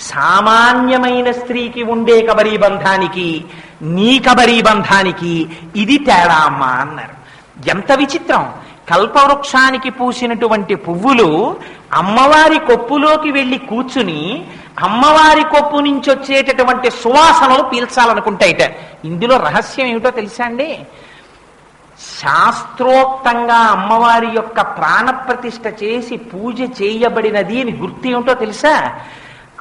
సామాన్యమైన స్త్రీకి ఉండే కబరీబంధానికి నీ కబరీబంధానికి ఇది తేడా అమ్మా అన్నారు. ఎంత విచిత్రం! కల్పవృక్షానికి పూసినటువంటి పువ్వులు అమ్మవారి కొప్పులోకి వెళ్ళి కూర్చుని అమ్మవారి కొప్పు నుంచి వచ్చేటటువంటి సువాసనలు పీల్చాలనుకుంటాయిట. ఇందులో రహస్యం ఏమిటో తెలుసా అండి? శాస్త్రోక్తంగా అమ్మవారి యొక్క ప్రాణప్రతిష్ఠ చేసి పూజ చేయబడినది అని గుర్తు ఏమిటో తెలుసా?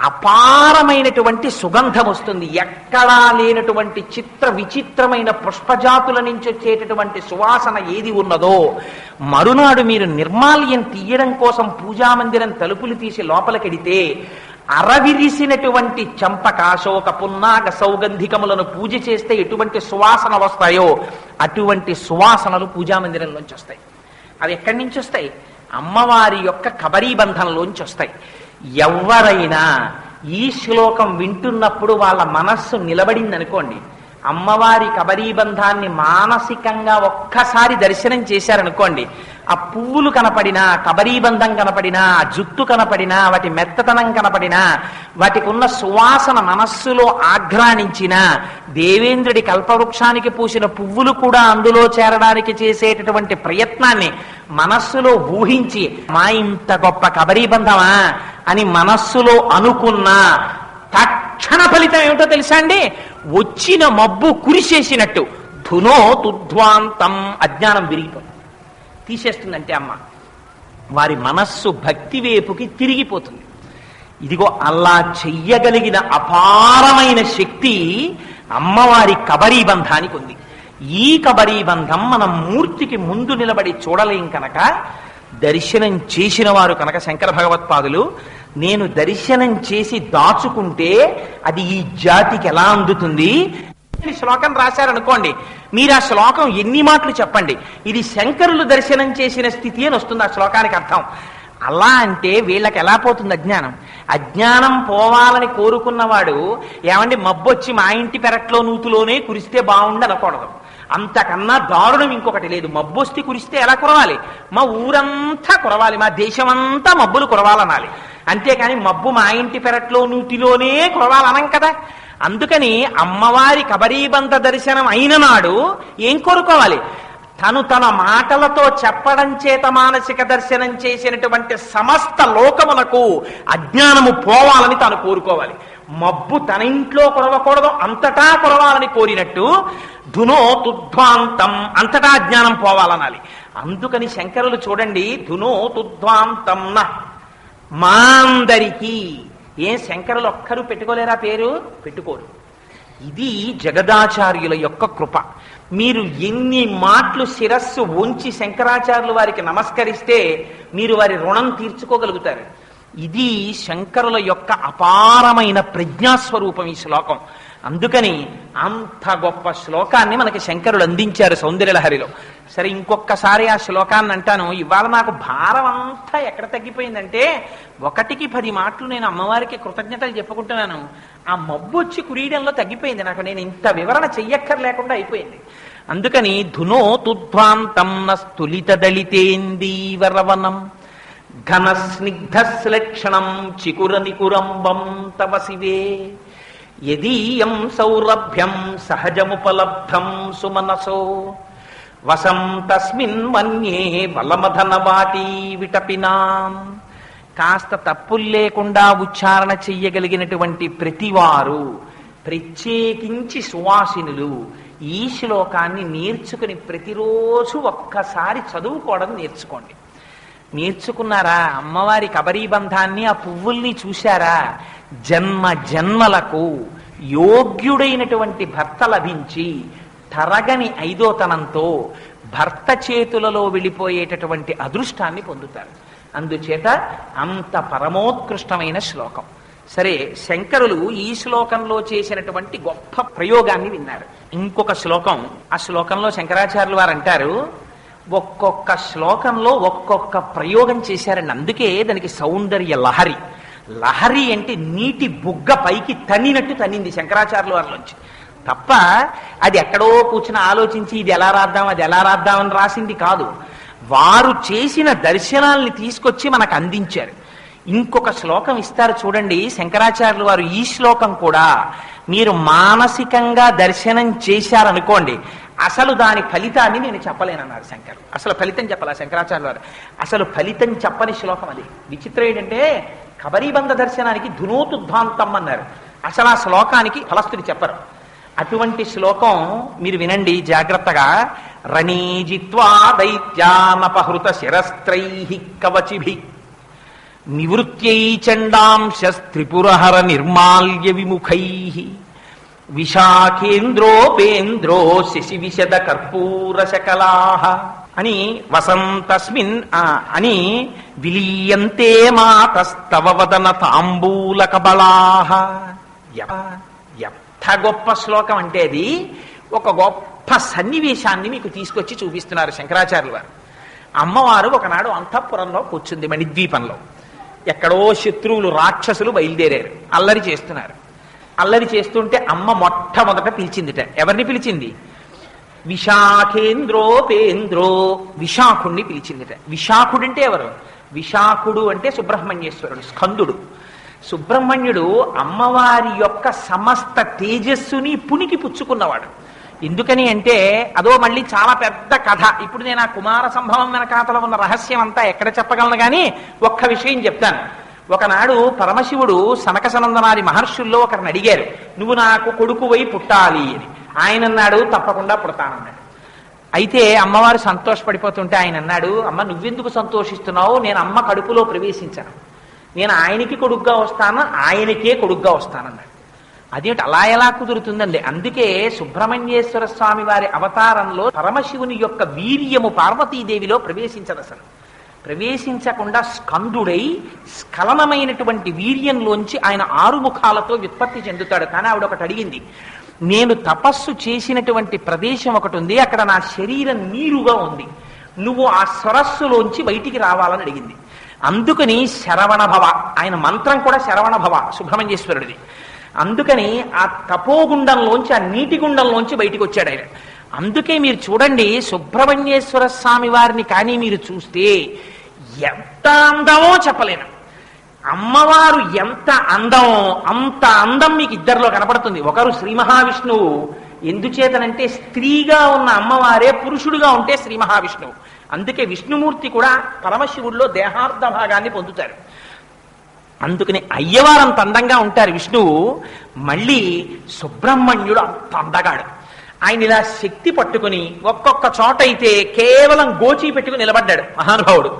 అపారమైనటువంటి సుగంధం వస్తుంది. ఎక్కడా లేనటువంటి చిత్ర విచిత్రమైన పుష్పజాతుల నుంచి వచ్చేటటువంటి సువాసన ఏది ఉన్నదో, మరునాడు మీరు నిర్మాల్యం తీయడం కోసం పూజామందిరం తలుపులు తీసి లోపలికెడితే అరవిరిసినటువంటి చంపక, అశోక, పున్నాగ, సౌగంధికములను పూజ చేస్తే ఎటువంటి సువాసన వస్తాయో అటువంటి సువాసనలు పూజామందిరంలోంచి వస్తాయి. అవి ఎక్కడి నుంచి వస్తాయి? అమ్మవారి యొక్క కబరీబంధంలోంచి వస్తాయి. ఎవరైనా ఈ శ్లోకం వింటున్నప్పుడు వాళ్ళ మనస్సు నిలబడింది అనుకోండి, అమ్మవారి కబరీబంధాన్ని మానసికంగా ఒక్కసారి దర్శనం చేశారనుకోండి, ఆ పువ్వులు కనపడినా, కబరీబంధం కనపడినా, ఆ జుట్టు కనపడినా, వాటి మెత్తతనం కనపడినా, వాటికి ఉన్న సువాసన మనస్సులో ఆఘ్రానించినా, దేవేంద్రుడి కల్పవృక్షానికి పూసిన పువ్వులు కూడా అందులో చేరడానికి చేసేటటువంటి ప్రయత్నాన్ని మనస్సులో ఊహించి మా ఇంత గొప్ప కబరీబంధమా అని మనస్సులో అనుకున్నా తక్షణ ఫలితం ఏమిటో తెలుసా అండి? వచ్చిన మబ్బు కురిసేసినట్టు ధునో తుధ్వాంతం, అజ్ఞానం విరిగిపోతుంది, తీసేస్తుందంటే అమ్మ వారి మనస్సు భక్తి వైపుకి తిరిగిపోతుంది. ఇదిగో అలా చెయ్యగలిగిన అపారమైన శక్తి అమ్మవారి కబరీబంధానికి ఉంది. ఈ కబరీబంధం మనం మూర్తికి ముందు నిలబడి చూడలేం కనుక దర్శనం చేసిన వారు కనుక శంకర భగవత్పాదులు, నేను దర్శనం చేసి దాచుకుంటే అది ఈ జాతికి ఎలా అందుతుంది? శ్లోకం రాశారనుకోండి, మీరు ఆ శ్లోకం ఎన్ని మాటలు చెప్పండి, ఇది శంకరులు దర్శనం చేసిన స్థితి అని వస్తుంది ఆ శ్లోకానికి అర్థం. అలా అంటే వీళ్ళకి ఎలా పోతుంది అజ్ఞానం? అజ్ఞానం పోవాలని కోరుకున్నవాడు ఏమండి మబ్బొచ్చి మా ఇంటి పెరట్లో నూతులోనే కురిస్తే బాగుండి అనకూడదు. అంతకన్నా దారుణం ఇంకొకటి లేదు. మబ్బొస్తే కురిస్తే ఎలా కురవాలి? మా ఊరంతా కురవాలి, మా దేశమంతా మబ్బులు కురవాలనాలి. అంతేకాని మబ్బు మా ఇంటి పెరట్లో నూతిలోనే కురవాలనం కదా. అందుకని అమ్మవారి కబరీబంధ దర్శనం అయిన నాడు ఏం కోరుకోవాలి? తను తన మాటలతో చెప్పడం చేత మానసిక దర్శనం చేసినటువంటి సమస్త లోకమునకు అజ్ఞానము పోవాలని తాను కోరుకోవాలి. మబ్బు తన ఇంట్లో కురవకూడదు, అంతటా కురవాలని కోరినట్టు ధునో తుధ్వాంతం, అంతటా అజ్ఞానం పోవాలనాలి. అందుకని శంకరులు చూడండి, ధునో తుధ్వాంతం న, మా అందరికీ. ఏం శంకరులు ఒక్కరు పెట్టుకోలేరా పేరు? పెట్టుకోరు. ఇది జగదాచార్యుల యొక్క కృప. మీరు ఎన్ని మాటలు శిరస్సు ఉంచి శంకరాచార్యులు వారికి నమస్కరిస్తే మీరు వారి రుణం తీర్చుకోగలుగుతారు. ఇది శంకరుల యొక్క అపారమైన ప్రజ్ఞాస్వరూపం ఈ శ్లోకం. అందుకని అంత గొప్ప శ్లోకాన్ని మనకి శంకరులు అందించారు సౌందర్యలహరిలో. సరే, ఇంకొకసారి ఆ శ్లోకాన్ని అంటాను. ఇవాళ నాకు భారం అంతా ఎక్కడ తగ్గిపోయిందంటే, 1కి 10 మాటలు నేను అమ్మవారికి కృతజ్ఞతలు చెప్పుకుంటున్నాను. ఆ మబ్బు వచ్చి కురియడంలో తగ్గిపోయింది నాకు. నేను ఇంత వివరణ చెయ్యక్కర్లేకుండా అయిపోయింది. అందుకని ధునో తుధ్వాంతం నస్తులిత దళితేందీవరవనం ఘన స్నిగ్ధ శ్లక్షణం చికుర నికురంబం తవ శివే యదీయం సౌరభ్యం సహజముపలబ్ధం సుమనసో వసం తస్మిన్ మన్యే బలమధన వాటి విటపినాం. కాస్త తప్పులు లేకుండా ఉచ్చారణ చెయ్యగలిగినటువంటి ప్రతివారు, ప్రత్యేకించి సువాసినులు, ఈ శ్లోకాన్ని నేర్చుకుని ప్రతిరోజు ఒక్కసారి చదువుకోవడం నేర్చుకోండి. నేర్చుకున్నారా? అమ్మవారి కబరీబంధాన్ని, ఆ పువ్వుల్ని చూశారా? జన్మ జన్మలకు యోగ్యుడైనటువంటి భర్త లభించి తరగని ఐదోతనంతో భర్త చేతులలో వెళ్ళిపోయేటటువంటి అదృష్టాన్ని పొందుతారు. అందుచేత అంత పరమోత్కృష్టమైన శ్లోకం. సరే, శంకరులు ఈ శ్లోకంలో చేసినటువంటి గొప్ప ప్రయోగాన్ని విన్నారు. ఇంకొక శ్లోకం, ఆ శ్లోకంలో శంకరాచార్యులు వారు అంటారు, ఒక్కొక్క శ్లోకంలో ఒక్కొక్క ప్రయోగం చేశారండి. అందుకే దానికి సౌందర్య లహరి. లహరి అంటే నీటి బుగ్గ పైకి తన్నినట్టు తన్నింది శంకరాచార్యుల వారిలోంచి తప్ప అది ఎక్కడో కూర్చుని ఆలోచించి ఇది ఎలా రాద్దాం అది ఎలా రాద్దామని రాసింది కాదు. వారు చేసిన దర్శనాల్ని తీసుకొచ్చి మనకు అందించారు. ఇంకొక శ్లోకం ఇస్తారు చూడండి శంకరాచార్యులు వారు. ఈ శ్లోకం కూడా మీరు మానసికంగా దర్శనం చేశారనుకోండి, అసలు దాని ఫలితాన్ని నేను చెప్పలేనన్నారు శంకర్. అసలు ఫలితం చెప్పాల శంకరాచార్యులు వారు. అసలు ఫలితం చెప్పని శ్లోకం అది. విచిత్రం ఏంటంటే కబరీబంధ దర్శనానికి ధునోతుద్ధాంతం అన్నారు. అసలు ఆ శ్లోకానికి ఫలస్థుతి చెప్పరు. అటువంటి శ్లోకం మీరు వినండి జాగ్రత్తగా. రణీజిత్వా దైత్యానపహృత శిరస్త్రైః కవచిభిః నివృత్యై చండాంశస్త్రిపురహర నిర్మాల్య విముఖైః విశాఖేంద్రోపేంద్రో శశి విశద కర్పూర శకలాః అని వసంతస్మిన్ అని విలీయంతే మాతస్తవ వదన తాంబూల కబళాః. ఎంత గొప్ప శ్లోకం అంటే అది ఒక గొప్ప సన్నివేశాన్ని మీకు తీసుకొచ్చి చూపిస్తున్నారు శంకరాచార్యులు వారు. అమ్మవారు ఒకనాడు అంతఃపురంలో కూర్చుంది మణిద్వీపంలో. ఎక్కడో శత్రువులు రాక్షసులు బయలుదేరారు, అల్లరి చేస్తున్నారు. అల్లరి చేస్తుంటే అమ్మ మొట్టమొదట పిలిచిందిట. ఎవరిని పిలిచింది? విశాఖేంద్రోపేంద్రో, విశాఖుణ్ణి పిలిచిందిట. విశాఖుడంటే ఎవరు? విశాఖుడు అంటే సుబ్రహ్మణ్యేశ్వరుడు, స్కందుడు. సుబ్రహ్మణ్యుడు అమ్మవారి యొక్క సమస్త తేజస్సుని పునికి పుచ్చుకున్నవాడు. ఎందుకని అంటే అదో మళ్ళీ చాలా పెద్ద కథ. ఇప్పుడు నేను ఆ కుమార సంభవం వెనకాతల ఉన్న రహస్యం అంతా ఎక్కడ చెప్పగలను, కానీ ఒక్క విషయం చెప్తాను. ఒకనాడు పరమశివుడు సనక సనందనాది మహర్షుల్లో ఒకరిని అడిగారు, నువ్వు నాకు కొడుకువై పుట్టాలి అని. ఆయన అన్నాడు, తప్పకుండా పుడతానన్నాడు. అయితే అమ్మవారు సంతోషపడిపోతుంటే ఆయన అన్నాడు, అమ్మ నువ్వెందుకు సంతోషిస్తున్నావు? నేను అమ్మ కడుపులో ప్రవేశించాను, నేను ఆయనకి కొడుగ్గా వస్తాను, ఆయనకే కొడుగ్గా వస్తానన్నాడు. అదేంటి అలా ఎలా కుదురుతుందండి? అందుకే సుబ్రహ్మణ్యేశ్వర స్వామి వారి అవతారంలో పరమశివుని యొక్క వీర్యము పార్వతీదేవిలో ప్రవేశించదు. అసలు ప్రవేశించకుండా స్కందుడై స్ఖలనమైనటువంటి వీర్యంలోంచి ఆయన 6 ముఖాలతో వ్యుత్పత్తి చెందుతాడు. కానీ ఆవిడ ఒకటి అడిగింది, నేను తపస్సు చేసినటువంటి ప్రదేశం ఒకటి ఉంది, అక్కడ నా శరీరం నీరుగా ఉంది, నువ్వు ఆ సరస్సులోంచి బయటికి రావాలని అడిగింది. అందుకని శరవణ భవ, ఆయన మంత్రం కూడా శరవణ భవ సుబ్రహ్మణ్యేశ్వరుడిది. అందుకని ఆ తపోగుండంలోంచి, ఆ నీటి గుండంలోంచి బయటికి వచ్చాడు ఆయన. అందుకే మీరు చూడండి సుబ్రహ్మణ్యేశ్వర స్వామి వారిని కానీ మీరు చూస్తే ఎంత అందమో చెప్పలేను. అమ్మవారు ఎంత అందమో అంత అందం మీకు ఇద్దరిలో కనపడుతుంది. ఒకరు శ్రీ మహావిష్ణువు, ఎందుచేతనంటే స్త్రీగా ఉన్న అమ్మవారే పురుషుడుగా ఉంటే శ్రీ మహావిష్ణువు. అందుకే విష్ణుమూర్తి కూడా పరమశివుడిలో దేహార్థ భాగాన్ని పొందుతారు. అందుకని అయ్యవారు అంత అందంగా ఉంటారు విష్ణువు. మళ్ళీ సుబ్రహ్మణ్యుడు అంత అందగాడు. ఆయన ఇలా శక్తి పట్టుకుని ఒక్కొక్క చోట అయితే కేవలం గోచి పెట్టుకుని నిలబడ్డాడు మహానుభావుడు.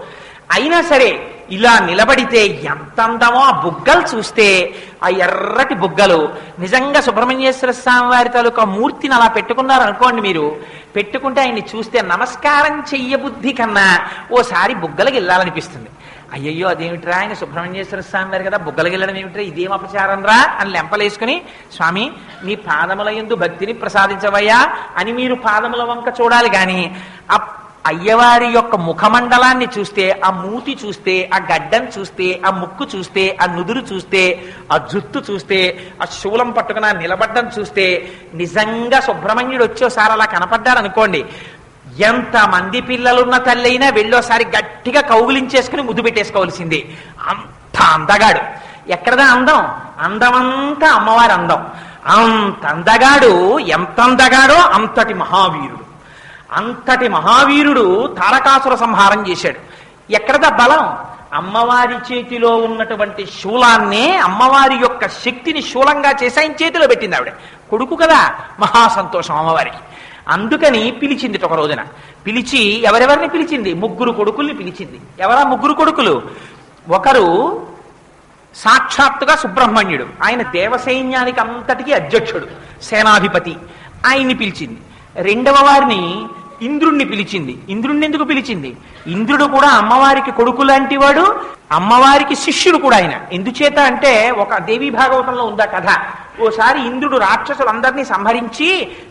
అయినా సరే ఇలా నిలబడితే ఎంత అందమో. ఆ బుగ్గలు చూస్తే, ఆ ఎర్రటి బుగ్గలు నిజంగా సుబ్రహ్మణ్యేశ్వర స్వామి వారి తాలూకా మూర్తిని అలా పెట్టుకున్నారు అనుకోండి, మీరు పెట్టుకుంటే ఆయన్ని చూస్తే నమస్కారం చెయ్యబుద్ధి కన్నా ఓసారి బుగ్గలకి వెళ్ళాలనిపిస్తుంది. అయ్యయ్యో అదేమిట్రా, ఆయన సుబ్రహ్మణ్యేశ్వర స్వామి వారు కదా, బుగ్గలకి వెళ్ళడం ఏమిట్రా, ఇదేం అపచారం రా అని లెంపలేసుకుని, స్వామి నీ పాదముల యందు భక్తిని ప్రసాదించవయ్యా అని మీరు పాదముల వంక చూడాలి. కానీ ఆ అయ్యవారి యొక్క ముఖమండలాన్ని చూస్తే, ఆ మూతి చూస్తే, ఆ గడ్డం చూస్తే, ఆ ముక్కు చూస్తే, ఆ నుదురు చూస్తే, ఆ జుత్తు చూస్తే, ఆ శూలం పట్టుకుని నిలబడ్డం చూస్తే, నిజంగా సుబ్రహ్మణ్యుడు వచ్చేసారి అలా కనపడ్డారు అనుకోండి, ఎంత మంది పిల్లలున్న తల్లైనా వెళ్ళోసారి గట్టిగా కౌగులించేసుకుని ముద్దు పెట్టేసుకోవాల్సిందే. అంత అందగాడు. ఎక్కడదా అందం? అందమంతా అమ్మవారి అందం. అంత అందగాడు. ఎంత అందగాడో అంతటి మహావీరుడు. అంతటి మహావీరుడు తారకాసుర సంహారం చేశాడు. ఎక్కడదా బలం? అమ్మవారి చేతిలో ఉన్నటువంటి శూలాన్నే, అమ్మవారి యొక్క శక్తిని శూలంగా చేసి ఆయన చేతిలో పెట్టింది ఆవిడ. కొడుకు కదా, మహా సంతోషం అమ్మవారికి. అందుకని పిలిచింది ఒక రోజున. పిలిచి ఎవరెవరిని పిలిచింది? 3 కొడుకుల్ని పిలిచింది. ఎవరా 3 కొడుకులు? ఒకరు సాక్షాత్తుగా సుబ్రహ్మణ్యుడు, ఆయన దేవసైన్యానికి అంతటికీ అధ్యక్షుడు, సేనాధిపతి, ఆయన్ని పిలిచింది. రెండవ వారిని ఇంద్రుణ్ణి పిలిచింది. ఇంద్రుణ్ణి ఎందుకు పిలిచింది? ఇంద్రుడు కూడా అమ్మవారికి కొడుకు లాంటి వాడు, అమ్మవారికి శిష్యుడు కూడా ఆయన. ఎందుచేత అంటే ఒక దేవీ భాగవతంలో ఉందా కథ. ఓసారి ఇంద్రుడు రాక్షసులందరినీ సంహరించి,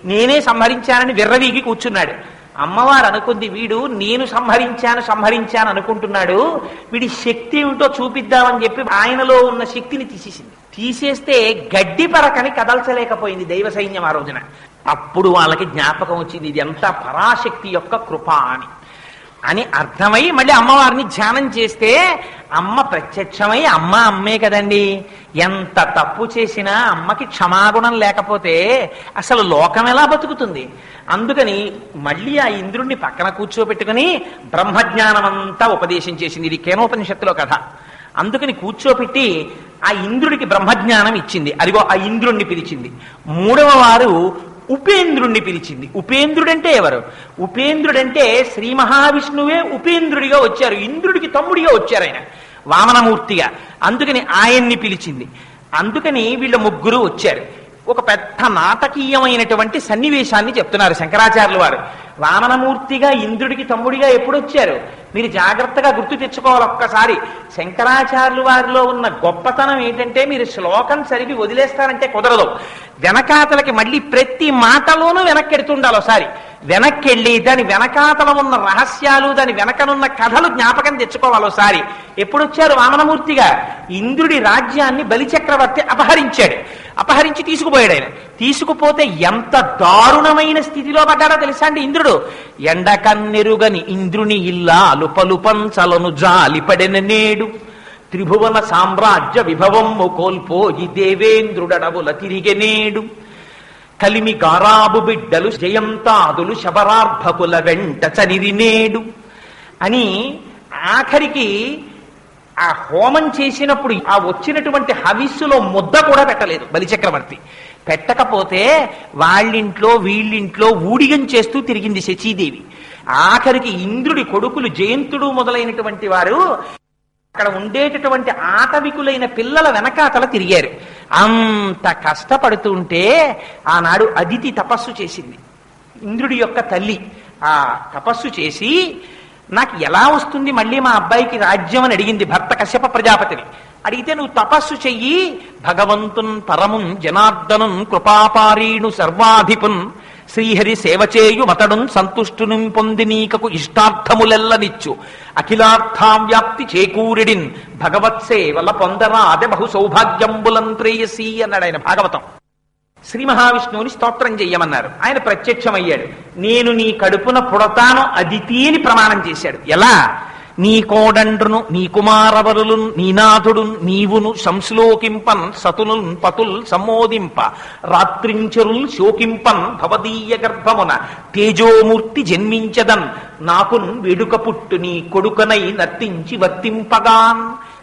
నేనే సంహరించానని విర్రవీగి కూర్చున్నాడు. అమ్మవారు అనుకుంది, వీడు నేను సంహరించాను అనుకుంటున్నాడు, వీడి శక్తి ఏమిటో చూపిద్దామని చెప్పి ఆయనలో ఉన్న శక్తిని తీసేసింది. తీసేస్తే గడ్డి పరకని కదల్చలేకపోయింది దైవ సైన్యం ఆ రోజున. అప్పుడు వాళ్ళకి జ్ఞాపకం వచ్చింది, ఇది ఎంత పరాశక్తి యొక్క కృప అని. అని అర్థమై మళ్ళీ అమ్మవారిని ధ్యానం చేస్తే అమ్మ ప్రత్యక్షమై అమ్మ అమ్మే కదండి. ఎంత తప్పు చేసినా అమ్మకి క్షమాగుణం లేకపోతే అసలు లోకం ఎలా బతుకుతుంది? అందుకని మళ్ళీ ఆ ఇంద్రుణ్ణి పక్కన కూర్చోబెట్టుకుని బ్రహ్మజ్ఞానం అంతా ఉపదేశం చేసింది. ఇది కేనోపనిషత్తులో కథ. అందుకని కూర్చోపెట్టి ఆ ఇంద్రుడికి బ్రహ్మజ్ఞానం ఇచ్చింది. అదిగో ఆ ఇంద్రుణ్ణి పిలిచింది. మూడవ వారు ఉపేంద్రుణ్ణి పిలిచింది. ఉపేంద్రుడంటే ఎవరు? ఉపేంద్రుడంటే శ్రీ మహావిష్ణువే ఉపేంద్రుడిగా వచ్చారు, ఇంద్రుడికి తమ్ముడిగా వచ్చారు ఆయన వామనమూర్తిగా. అందుకని ఆయన్ని పిలిచింది. అందుకని వీళ్ళ ముగ్గురు వచ్చారు. ఒక పెద్ద నాటకీయమైనటువంటి సన్నివేశాన్ని చెప్తున్నారు శంకరాచార్యుల వారు. వామనమూర్తిగా ఇంద్రుడికి తమ్ముడిగా ఎప్పుడు వచ్చారు? మీరు జాగ్రత్తగా గుర్తు తెచ్చుకోవాలి ఒక్కసారి. శంకరాచార్యుల వారిలో ఉన్న గొప్పతనం ఏంటంటే మీరు శ్లోకం చదివి వదిలేస్తారంటే కుదరదు. వెనకాతలకి మళ్ళీ ప్రతి మాటలోనూ వెనక్కెడుతుండాలి. ఒకసారి వెనక్కెళ్ళి దాని వెనకాతల ఉన్న రహస్యాలు, దాని వెనకనున్న కథలు జ్ఞాపకం తెచ్చుకోవాలి. ఒకసారి ఎప్పుడొచ్చారు వామనమూర్తిగా? ఇంద్రుడి రాజ్యాన్ని బలిచక్రవర్తి అపహరించాడు. అపహరించి తీసుకుపోయాడు. ఆయన తీసుకుపోతే ఎంత దారుణమైన స్థితిలో పడ్డాడో తెలుసా అండి ఇంద్రుడు? ఎండకన్నెరుగని ఇంద్రుని ఇల్లాలు పలుపంచలను జాలిపడిన నేడు త్రిభువన సామ్రాజ్య విభవము కోల్పోయి దేవేంద్రుడడవుల తిరిగెనేడు కలిమి గారాబు బిడ్డలు జయంతాదులు శబరార్భకుల వెంట చనిరినేడు అని ఆఖరికి ఆ హోమం చేసినప్పుడు ఆ వచ్చినటువంటి హవిస్సులో ముద్ద కూడా పెట్టలేదు బలిచక్రవర్తి. పెట్టకపోతే వాళ్ళింట్లో వీళ్ళింట్లో ఊడిగం చేస్తూ తిరిగింది శచీదేవి. ఆఖరికి ఇంద్రుడి కొడుకులు జయంతుడు మొదలైనటువంటి వారు అక్కడ ఉండేటటువంటి ఆటవికులైన పిల్లల వెనకాతల తిరిగారు. అంత కష్టపడుతుంటే ఆనాడు అదితి తపస్సు చేసింది. ఇంద్రుడి యొక్క తల్లి ఆ తపస్సు చేసి నాకు ఎలా వస్తుంది మళ్ళీ మా అబ్బాయికి రాజ్యం అని అడిగింది భర్త కశ్యప ప్రజాపతిని. అడిగితే నువ్వు తపస్సు చెయ్యి, భగవంతున్ పరమున్ జనార్దనున్ కృపాపారీణు సర్వాధిపున్ శ్రీహరి సేవచేయు మతడున్ సంతుష్టుని పొంది నీకకు ఇష్టార్థములెల్లనిచ్చు అఖిలార్థాం వ్యాప్తి చేకూరిడిన్ భగవత్సేవల పొందరా అదే బహు సౌభాగ్యంబులం త్రేయసి అన్నాడు ఆయన భాగవతం. శ్రీ మహావిష్ణువుని స్తోత్రం చెయ్యమన్నారు. ఆయన ప్రత్యక్షమయ్యాడు. నేను నీ కడుపున పుడతాను అదితి అని ప్రమాణం చేశాడు. ఎలా? నీ కోడండ్రును నీ కుమారవరులు నీనాథుడు నీవును సంశ్లోకింపన్ సతునుల్ పతుల్ సమ్మోదింప రాత్రించరుల్ శోకింపన్ భవదీయ గర్భమున తేజోమూర్తి జన్మించదన్ నాకున్ వేడుక పుట్టు నీ కొడుకనై నర్తించి వర్తింపగాన్